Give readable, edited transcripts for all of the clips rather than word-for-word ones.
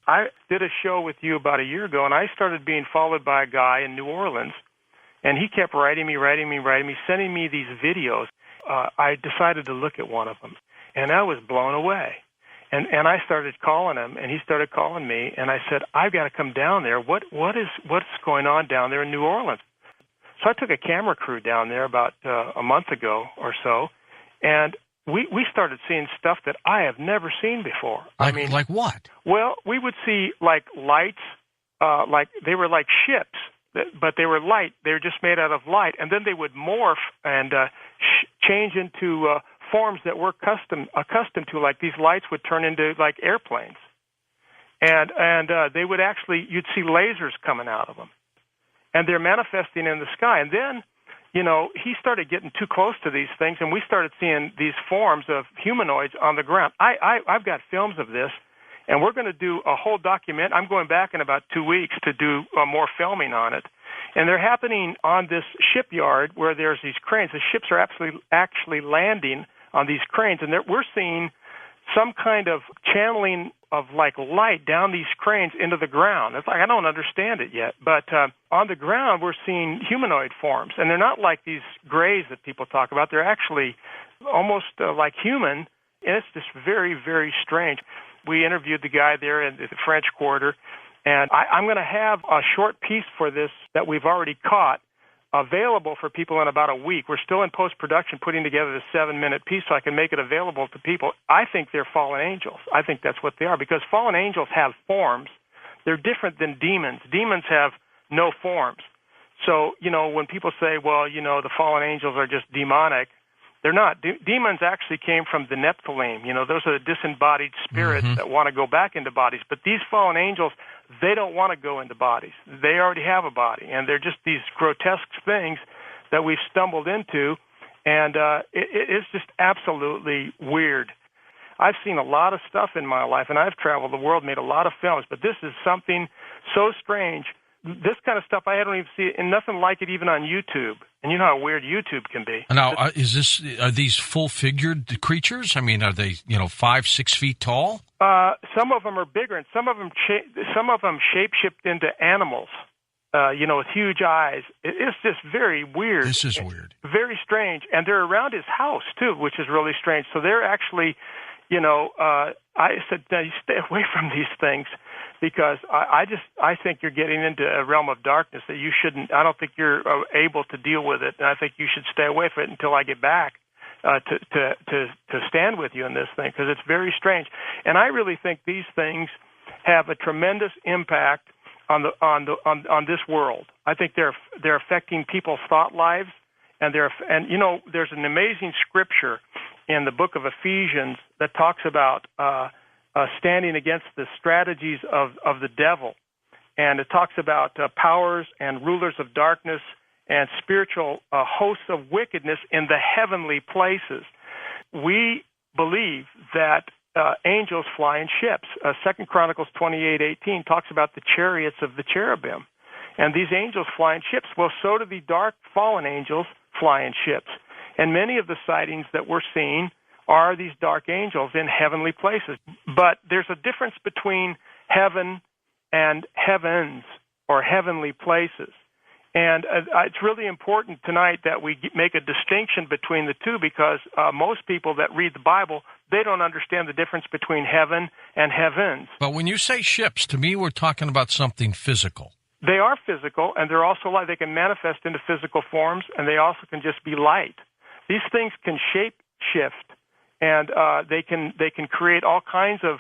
I did a show with you about a year ago, and I started being followed by a guy in New Orleans, and he kept writing me, sending me these videos. I decided to look at one of them, and I was blown away. And I started calling him, and he started calling me, and I said, I've got to come down there. What's going on down there in New Orleans? So I took a camera crew down there about a month ago or so, and we started seeing stuff that I have never seen before. Like what? Well, we would see like lights, like they were like ships, but they were light. They were just made out of light, and then they would morph and change into forms that we're accustomed to. Like these lights would turn into like airplanes, and they would actually, you'd see lasers coming out of them, and they're manifesting in the sky. And then, he started getting too close to these things, and we started seeing these forms of humanoids on the ground. I've got films of this, and we're going to do a whole document. I'm going back in about 2 weeks to do more filming on it. And they're happening on this shipyard where there's these cranes. The ships are actually landing on these cranes, and we're seeing some kind of channeling of like light down these cranes into the ground. It's like, I don't understand it yet. But on the ground, we're seeing humanoid forms, and they're not like these grays that people talk about. They're actually almost like human, and it's just very, very strange. We interviewed the guy there in the French Quarter, and I'm going to have a short piece for this that we've already caught available for people in about a week. We're still in post-production putting together the 7-minute piece so I can make it available to people. I think they're fallen angels. I think that's what they are, because fallen angels have forms. They're different than demons. Demons have no forms. So, when people say, well, the fallen angels are just demonic, they're not. Demons actually came from the Nephilim. Those are the disembodied spirits that want to go back into bodies. But these fallen angels, they don't want to go into bodies. They already have a body, and they're just these grotesque things that we've stumbled into, and it's just absolutely weird. I've seen a lot of stuff in my life, and I've traveled the world, made a lot of films, but this is something so strange. This kind of stuff, I don't even see it, and nothing like it even on YouTube. And you know how weird YouTube can be. Now, are these full-figured creatures? I mean, are they, 5-6 feet tall? Some of them are bigger, and some of them shape-shifted into animals, with huge eyes. It's just very weird. This is weird. Very strange. And they're around his house, too, which is really strange. So they're actually, I said, now you stay away from these things, because I think you're getting into a realm of darkness that you shouldn't. I don't think you're able to deal with it, and I think you should stay away from it until I get back to stand with you in this thing, because it's very strange. And I really think these things have a tremendous impact on this world. I think they're affecting people's thought lives, and there's an amazing scripture in the book of Ephesians that talks about standing against the strategies of the devil. And it talks about powers and rulers of darkness and spiritual hosts of wickedness in the heavenly places. We believe that angels fly in ships. 2 Chronicles 28:18 talks about the chariots of the cherubim. And these angels fly in ships. Well, so do the dark fallen angels fly in ships. And many of the sightings that we're seeing are these dark angels in heavenly places. But there's a difference between heaven and heavens, or heavenly places. And it's really important tonight that we make a distinction between the two, because most people that read the Bible, they don't understand the difference between heaven and heavens. But when you say ships, to me, we're talking about something physical. They are physical, and they're also light. They can manifest into physical forms, and they also can just be light. These things can shape shift, and they can create all kinds of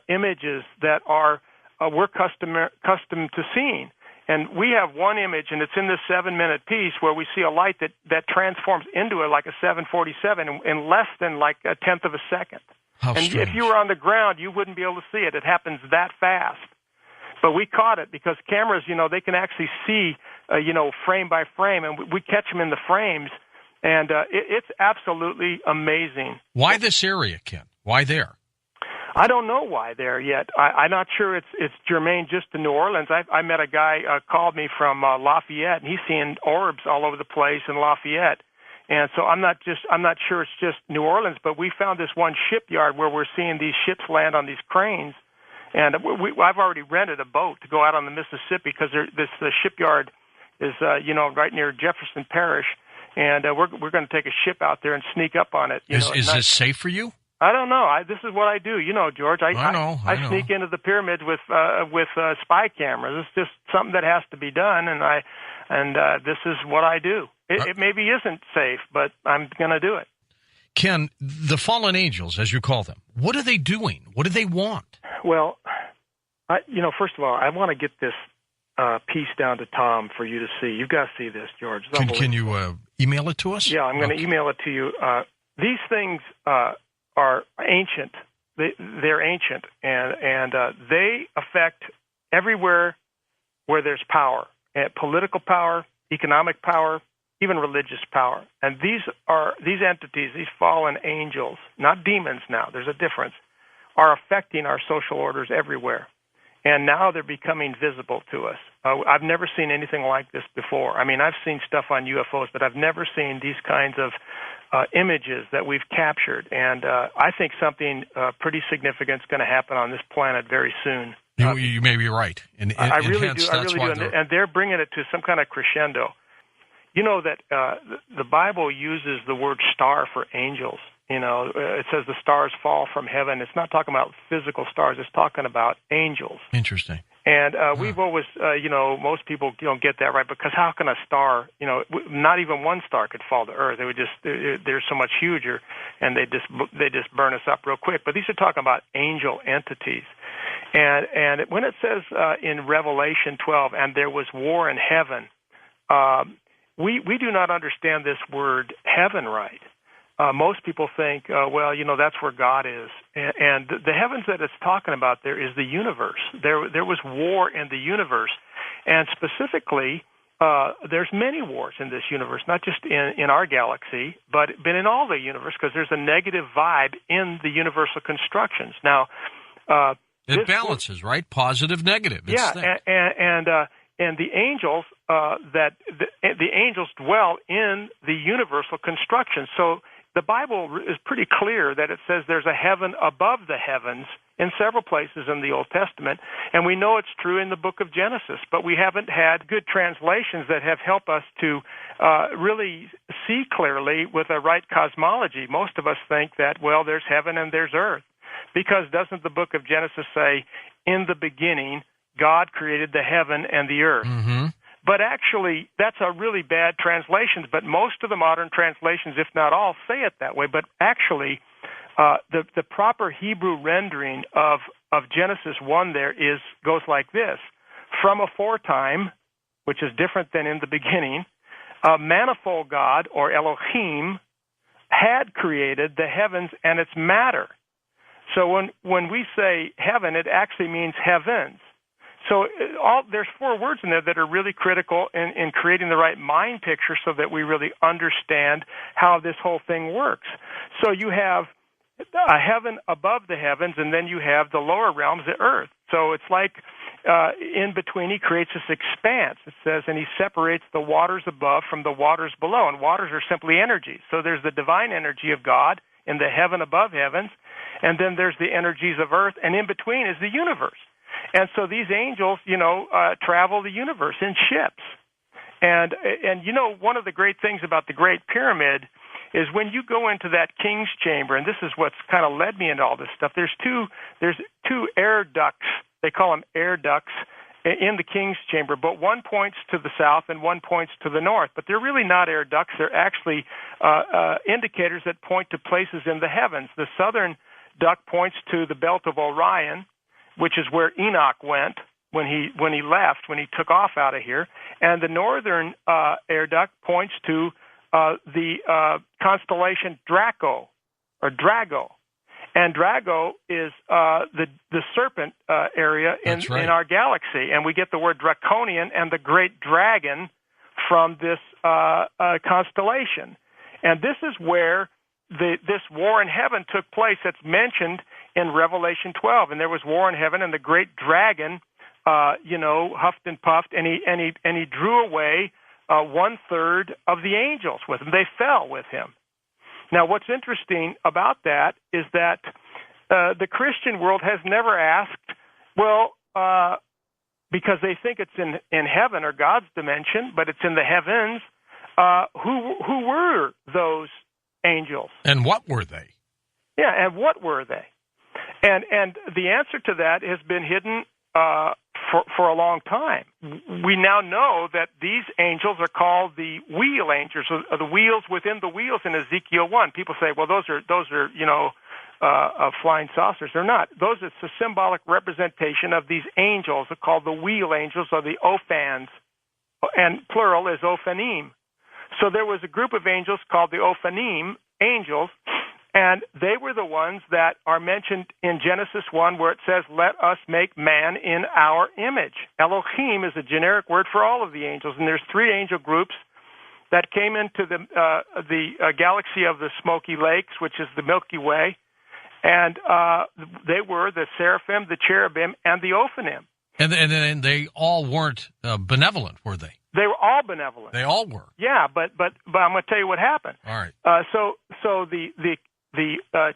images that we're accustomed to seeing. And we have one image, and it's in this 7-minute piece, where we see a light that transforms into like a 747 in less than like a tenth of a second. How and strange. If you were on the ground, you wouldn't be able to see it. It happens that fast. But we caught it because cameras, they can actually see, frame by frame, and we catch them in the frames, and it's absolutely amazing. Why this area, Ken? Why there? I don't know why there yet. I'm not sure it's germane just to New Orleans. I met a guy called me from Lafayette, and he's seeing orbs all over the place in Lafayette. And so I'm not sure it's just New Orleans, but we found this one shipyard where we're seeing these ships land on these cranes, And I've already rented a boat to go out on the Mississippi because the shipyard is right near Jefferson Parish, and we're going to take a ship out there and sneak up on it. Is this safe for you? I don't know. This is what I do. George. I know. I sneak into the pyramids with spy cameras. It's just something that has to be done, and this is what I do. It maybe isn't safe, but I'm going to do it. Ken, the fallen angels, as you call them, what are they doing? What do they want? Well, first of all, I want to get this piece down to Tom for you to see. You've got to see this, George. Can you email it to us? Yeah, I'm going to email it to you. These things are ancient. They're ancient, and they affect everywhere where there's power, political power, economic power, even religious power. And these entities, these fallen angels, not demons now, there's a difference, are affecting our social orders everywhere. And now they're becoming visible to us. I've never seen anything like this before. I mean, I've seen stuff on UFOs, but I've never seen these kinds of images that we've captured. And I think something pretty significant is going to happen on this planet very soon. You may be right. I really do. And they're bringing it to some kind of crescendo. You know that the Bible uses the word star for angels. It says the stars fall from heaven. It's not talking about physical stars. It's talking about angels. Interesting. And we've always, most people don't get that right, because how can a star, not even one star could fall to Earth. It would they're so much huger, and they just burn us up real quick. But these are talking about angel entities. And when it says in Revelation 12, and there was war in heaven, we do not understand this word heaven right. Most people think, that's where God is. And the heavens that it's talking about there is the universe. There was war in the universe. And specifically, there's many wars in this universe, not just in our galaxy, but in all the universe, because there's a negative vibe in the universal constructions. Now, it balances, right? Positive, negative. And the angels the angels dwell in the universal construction. So the Bible is pretty clear that it says there's a heaven above the heavens in several places in the Old Testament, and we know it's true in the book of Genesis, but we haven't had good translations that have helped us to really see clearly with a right cosmology. Most of us think that, there's heaven and there's earth, because doesn't the book of Genesis say, in the beginning, God created the heaven and the earth? Mm-hmm. But actually, that's a really bad translation. But most of the modern translations, if not all, say it that way. But actually, the proper Hebrew rendering of Genesis 1 there goes like this: from aforetime, which is different than in the beginning, a manifold God, or Elohim, had created the heavens and its matter. So when we say heaven, it actually means heavens. So there's 4 words in there that are really critical in creating the right mind picture so that we really understand how this whole thing works. So you have a heaven above the heavens, and then you have the lower realms, the earth. So it's like in between, he creates this expanse. It says, and he separates the waters above from the waters below. And waters are simply energy. So there's the divine energy of God in the heaven above heavens, and then there's the energies of earth, and in between is the universe. And so these angels, travel the universe in ships. And one of the great things about the Great Pyramid is when you go into that king's chamber, and this is what's kind of led me into all this stuff, there's two air ducts. They call them air ducts in the king's chamber, but one points to the south and one points to the north. But they're really not air ducts. They're actually indicators that point to places in the heavens. The southern duct points to the belt of Orion, which is where Enoch went when he left, when he took off out of here. And the northern air duct points to the constellation Draco, or Drago. And Drago is the serpent area in our galaxy. And we get the word draconian and the great dragon from this constellation. And this is where this war in heaven took place that's mentioned in Revelation 12. And there was war in heaven, and the great dragon, huffed and puffed, and he drew away 1/3 of the angels with him. They fell with him. Now, what's interesting about that is that the Christian world has never asked Well, because they think it's in heaven or God's dimension, but it's in the heavens. Who were those angels? And what were they? Yeah, and what were they? And the answer to that has been hidden for a long time. We now know that these angels are called the wheel angels, or the wheels within the wheels in Ezekiel 1. People say, well, those are flying saucers. They're not. It's a symbolic representation of these angels called the wheel angels, or the Ophans, and plural is Ophanim. So there was a group of angels called the Ophanim angels, and they were the ones that are mentioned in Genesis 1, where it says, let us make man in our image. Elohim is a generic word for all of the angels, and there's 3 angel groups that came into the galaxy of the Smoky Lakes, which is the Milky Way, and they were the seraphim, the cherubim, and the Ophanim. And they all weren't benevolent, were they? They were all benevolent. They all were. Yeah, but I'm going to tell you what happened. All right. So the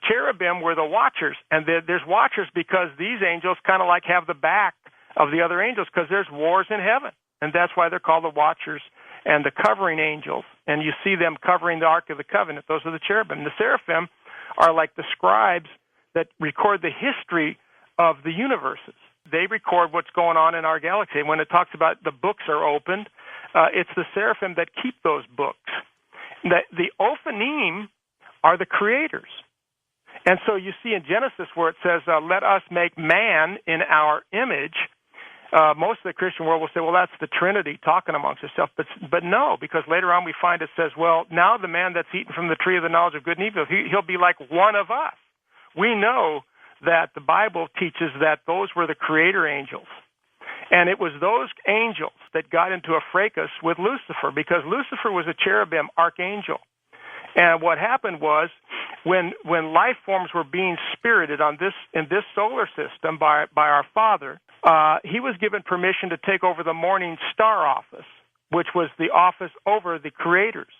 cherubim were the watchers, and there's watchers because these angels kind of like have the back of the other angels because there's wars in heaven, and that's why they're called the watchers and the covering angels. And you see them covering the Ark of the Covenant. Those are the cherubim. The seraphim are like the scribes that record the history of the universes. They record what's going on in our galaxy. When it talks about the books are opened, it's the seraphim that keep those books. The Ophanim are the creators. And so you see in Genesis where it says, let us make man in our image, most of the Christian world will say, well, that's the Trinity talking amongst itself. But no, because later on we find it says, well, now the man that's eaten from the tree of the knowledge of good and evil, he'll be like one of us. We know that the Bible teaches that those were the creator angels. And it was those angels that got into a fracas with Lucifer, because Lucifer was a cherubim archangel. And what happened was, when life forms were being spirited in this solar system by our Father, he was given permission to take over the morning star office, which was the office over the creators.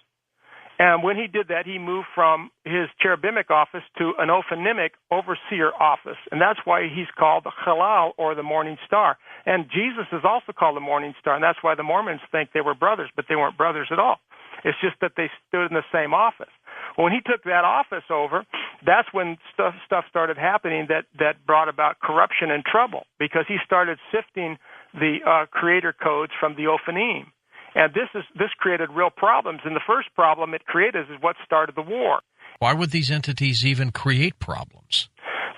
And when he did that, he moved from his cherubimic office to an Ophanic overseer office. And that's why he's called the Halal, or the morning star. And Jesus is also called the morning star, and that's why the Mormons think they were brothers, but they weren't brothers at all. It's just that they stood in the same office. When he took that office over, that's when stuff started happening that brought about corruption and trouble, because he started sifting the creator codes from the Ophanim. And this created real problems. And the first problem it created is what started the war. Why would these entities even create problems?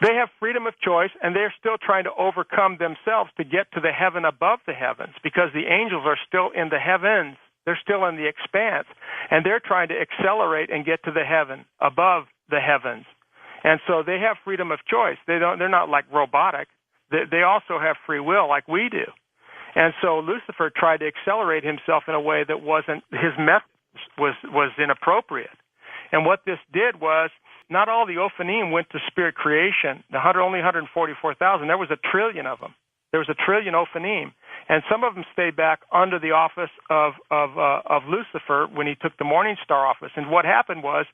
They have freedom of choice, and they're still trying to overcome themselves to get to the heaven above the heavens, because the angels are still in the heavens. They're still in the expanse, and they're trying to accelerate and get to the heaven above the heavens. And so they have freedom of choice. They're not like robotic. They also have free will like we do. And so Lucifer tried to accelerate himself in a way that wasn't, his method was inappropriate. And what this did was, not all the Ophanim went to spirit creation. Only 144,000. There was 1 trillion of them. There was 1 trillion Ophanim. And some of them stayed back under the office of Lucifer when he took the morning star office. And what happened was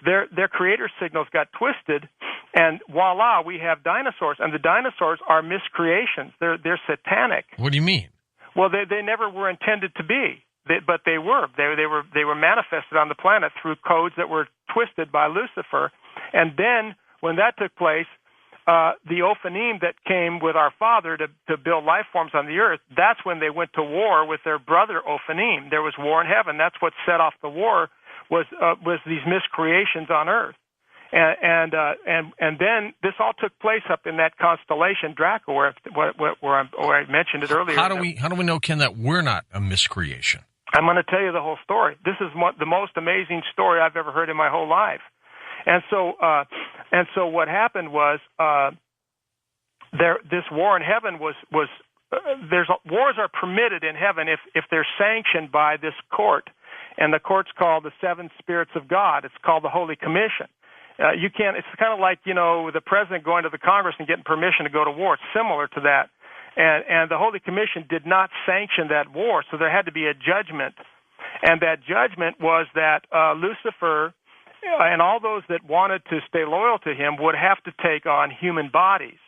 their creator signals got twisted, and voila, we have dinosaurs. And the dinosaurs are miscreations. They're satanic. What do you mean? Well, they never were intended to be, but they were. They were manifested on the planet through codes that were twisted by Lucifer. And then when that took place, the Ophanim that came with our Father to build life forms on the earth, that's when they went to war with their brother Ophanim. There was war in heaven. That's what set off the war, was these miscreations on earth. And then this all took place up in that constellation Draco, where I mentioned it earlier. How do we know, Ken, that we're not a miscreation? I'm going to tell you the whole story. This is the most amazing story I've ever heard in my whole life. And so what happened was this war in heaven was wars are permitted in heaven if they're sanctioned by this court, and the court's called the Seven Spirits of God. It's called the Holy Commission. You can't. It's kind of like the president going to the Congress and getting permission to go to war. It's similar to that, and the Holy Commission did not sanction that war, so there had to be a judgment, and that judgment was that Lucifer and all those that wanted to stay loyal to him would have to take on human bodies.